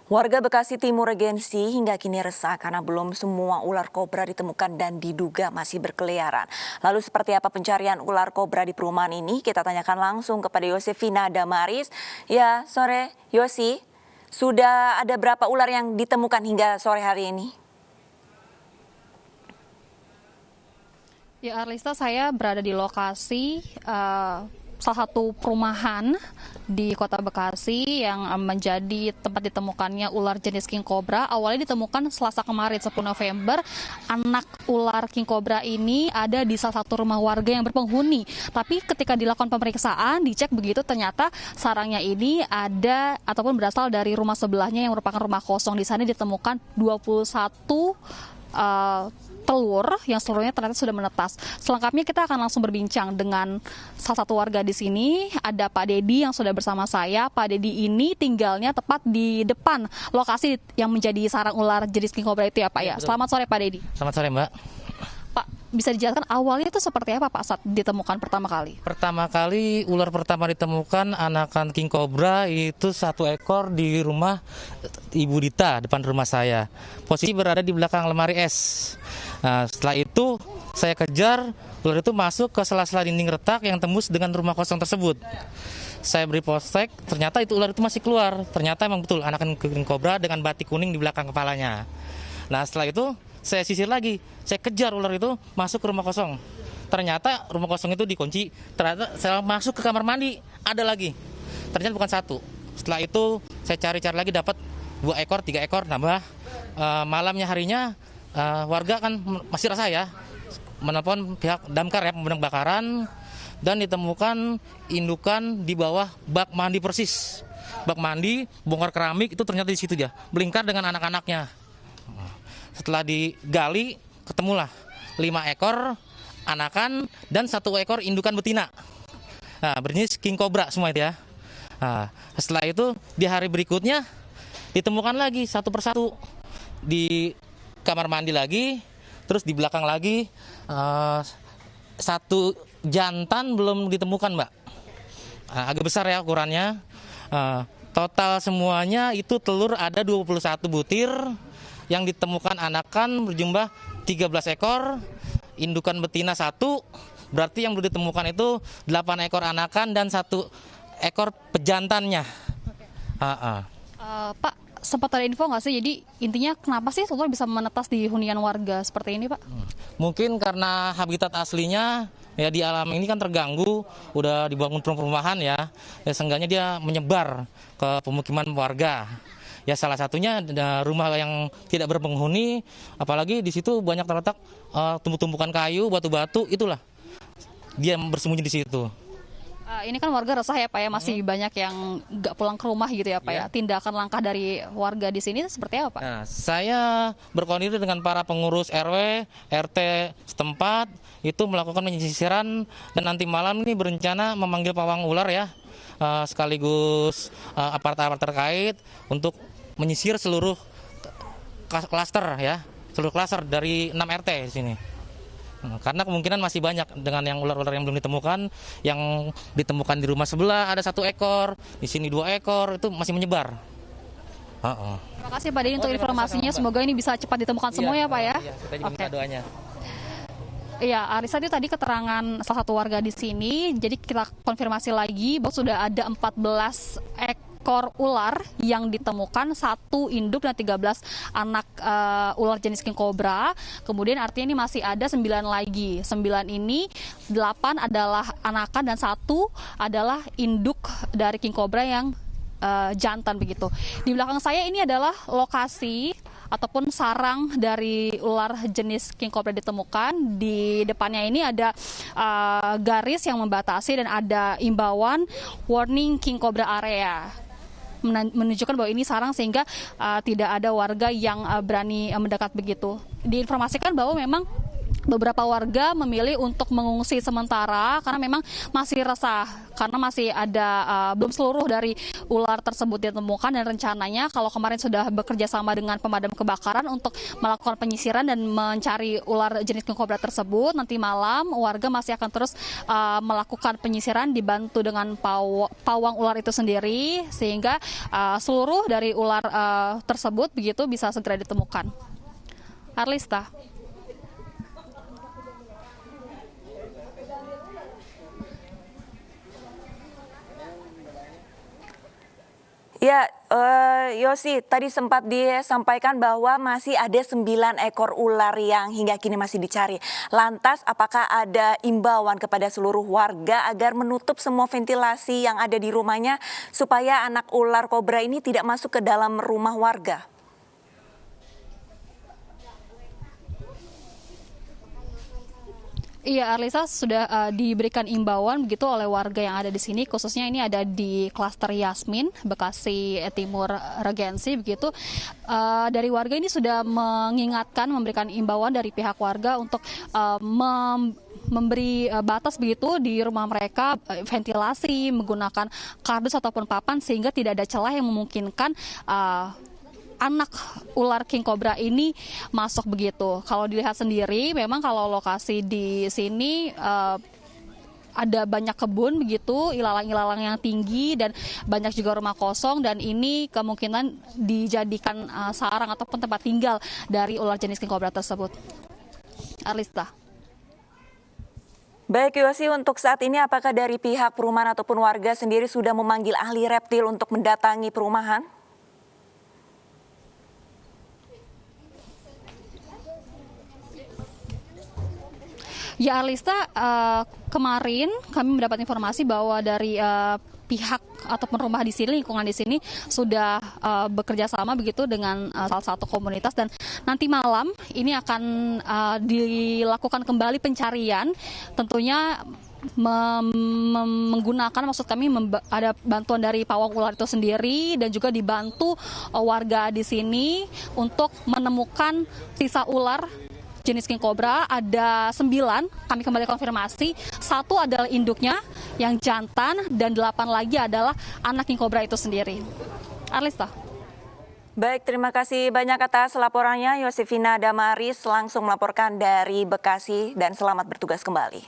Warga Bekasi Timur Regensi hingga kini resah karena belum semua ular kobra ditemukan dan diduga masih berkeliaran. Lalu seperti apa pencarian ular kobra di perumahan ini? Kita tanyakan langsung kepada Yosefina Damaris. Ya, sore Yosi, sudah ada berapa ular yang ditemukan hingga sore hari ini? Ya Arlista, saya berada di lokasi salah satu perumahan di Kota Bekasi yang menjadi tempat ditemukannya ular jenis king cobra. Awalnya ditemukan Selasa kemarin 10 November. Anak ular king cobra ini ada di salah satu rumah warga yang berpenghuni. Tapi ketika dilakukan pemeriksaan, dicek begitu ternyata sarangnya ini ada ataupun berasal dari rumah sebelahnya yang merupakan rumah kosong. Di sana ditemukan 21 telur yang seluruhnya ternyata sudah menetas. Selengkapnya kita akan langsung berbincang dengan salah satu warga di sini. Ada Pak Dedi yang sudah bersama saya. Pak Dedi ini tinggalnya tepat di depan lokasi yang menjadi sarang ular jenis king cobra itu ya Pak ya. Selamat sore Pak Dedi. Selamat sore Mbak. Pak, bisa dijelaskan awalnya itu seperti apa Pak saat ditemukan pertama kali? Pertama kali ular pertama ditemukan anakan king cobra itu 1 ekor di rumah Ibu Dita depan rumah saya. Posisi berada di belakang lemari es. Nah, setelah itu saya kejar, ular itu masuk ke sela-sela dinding retak yang tembus dengan rumah kosong tersebut. Saya beri polsek, ternyata itu ular itu masih keluar. Ternyata memang betul anakan king cobra dengan batik kuning di belakang kepalanya. Nah, setelah itu saya sisir lagi, saya kejar ular itu masuk ke rumah kosong. Ternyata rumah kosong itu dikunci. Ternyata saya masuk ke kamar mandi, ada lagi. Ternyata bukan 1. Setelah itu saya cari-cari lagi, dapat 2 ekor, 3 ekor, nambah. Malamnya harinya warga kan masih resah ya, menelpon pihak damkar ya, pemadam kebakaran, dan ditemukan indukan di bawah bak mandi persis. Bak mandi, bongkar keramik itu ternyata di situ ya, melingkar dengan anak-anaknya. Setelah digali, ketemulah 5 ekor anakan dan 1 ekor indukan betina. Nah, berjenis king cobra semua itu ya. Nah, setelah itu di hari berikutnya ditemukan lagi satu persatu di kamar mandi lagi, terus di belakang lagi 1 jantan belum ditemukan Mbak. Agak besar ya ukurannya. Total semuanya itu telur ada 21 butir. Yang ditemukan anakan berjumlah 13 ekor, indukan betina 1, berarti yang belum ditemukan itu 8 ekor anakan dan 1 ekor pejantannya. Pak, sempat ada info nggak sih? Jadi intinya kenapa sih telur bisa menetas di hunian warga seperti ini Pak? Mungkin karena habitat aslinya ya di alam ini kan terganggu, udah dibangun perumahan ya seenggaknya dia menyebar ke pemukiman warga. Ya salah satunya rumah yang tidak berpenghuni, apalagi di situ banyak terletak tumbukan kayu, batu-batu, itulah dia bersembunyi di situ. Ini kan warga resah ya Pak ya, masih banyak yang nggak pulang ke rumah gitu ya Pak ya. Tindakan langkah dari warga di sini seperti apa Pak? Nah, saya berkoordinasi dengan para pengurus RW, RT setempat itu melakukan penyisiran, dan nanti malam ini berencana memanggil pawang ular ya, sekaligus aparat-aparat terkait untuk menyisir seluruh klaster ya, seluruh klaster dari 6 RT di sini. Karena kemungkinan masih banyak dengan yang ular-ular yang belum ditemukan, yang ditemukan di rumah sebelah ada 1 ekor, di sini 2 ekor, itu masih menyebar. Terima kasih Pak Dedi untuk informasinya, semoga ini bisa cepat ditemukan semua ya Pak ya. Iya, kita juga minta doanya. Iya, Arisa itu tadi keterangan salah satu warga di sini. Jadi kita konfirmasi lagi bahwa sudah ada 14 ekor ular yang ditemukan, 1 induk dan 13 anak ular jenis king cobra. Kemudian artinya ini masih ada 9 lagi. 9 ini 8 adalah anakan dan 1 adalah induk dari king cobra yang jantan begitu. Di belakang saya ini adalah lokasi ataupun sarang dari ular jenis king cobra ditemukan. Di depannya ini ada garis yang membatasi dan ada imbauan warning king cobra area, menunjukkan bahwa ini sarang sehingga tidak ada warga yang berani mendekat begitu. Diinformasikan bahwa memang beberapa warga memilih untuk mengungsi sementara karena memang masih resah karena masih ada belum seluruh dari ular tersebut ditemukan, dan rencananya kalau kemarin sudah bekerja sama dengan pemadam kebakaran untuk melakukan penyisiran dan mencari ular jenis king cobra tersebut, nanti malam warga masih akan terus melakukan penyisiran dibantu dengan pawang ular itu sendiri sehingga seluruh dari ular tersebut begitu bisa segera ditemukan. Arlista. Ya, Yosi, tadi sempat disampaikan bahwa masih ada 9 ekor ular yang hingga kini masih dicari. Lantas, apakah ada imbauan kepada seluruh warga agar menutup semua ventilasi yang ada di rumahnya supaya anak ular kobra ini tidak masuk ke dalam rumah warga? Iya, Arlisa, sudah diberikan imbauan begitu oleh warga yang ada di sini, khususnya ini ada di klaster Yasmin, Bekasi Timur Regensi begitu. Dari warga ini sudah mengingatkan, memberikan imbauan dari pihak warga untuk memberi batas begitu di rumah mereka, ventilasi, menggunakan kardus ataupun papan sehingga tidak ada celah yang memungkinkan anak ular king cobra ini masuk begitu. Kalau dilihat sendiri, memang kalau lokasi di sini ada banyak kebun begitu, ilalang-ilalang yang tinggi dan banyak juga rumah kosong, dan ini kemungkinan dijadikan sarang ataupun tempat tinggal dari ular jenis king cobra tersebut. Arlista. Baik Yosi, untuk saat ini apakah dari pihak perumahan ataupun warga sendiri sudah memanggil ahli reptil untuk mendatangi perumahan? Ya Arlista, kemarin kami mendapat informasi bahwa dari pihak ataupun rumah di sini, lingkungan di sini sudah bekerja sama begitu dengan salah satu komunitas, dan nanti malam ini akan dilakukan kembali pencarian, tentunya menggunakan, maksud kami ada bantuan dari pawang ular itu sendiri dan juga dibantu warga di sini untuk menemukan sisa ular jenis king cobra. Ada 9, kami kembali konfirmasi, 1 adalah induknya yang jantan dan 8 lagi adalah anak king cobra itu sendiri. Arlista. Baik, terima kasih banyak atas laporannya Yosefina Damaris langsung melaporkan dari Bekasi, dan selamat bertugas kembali.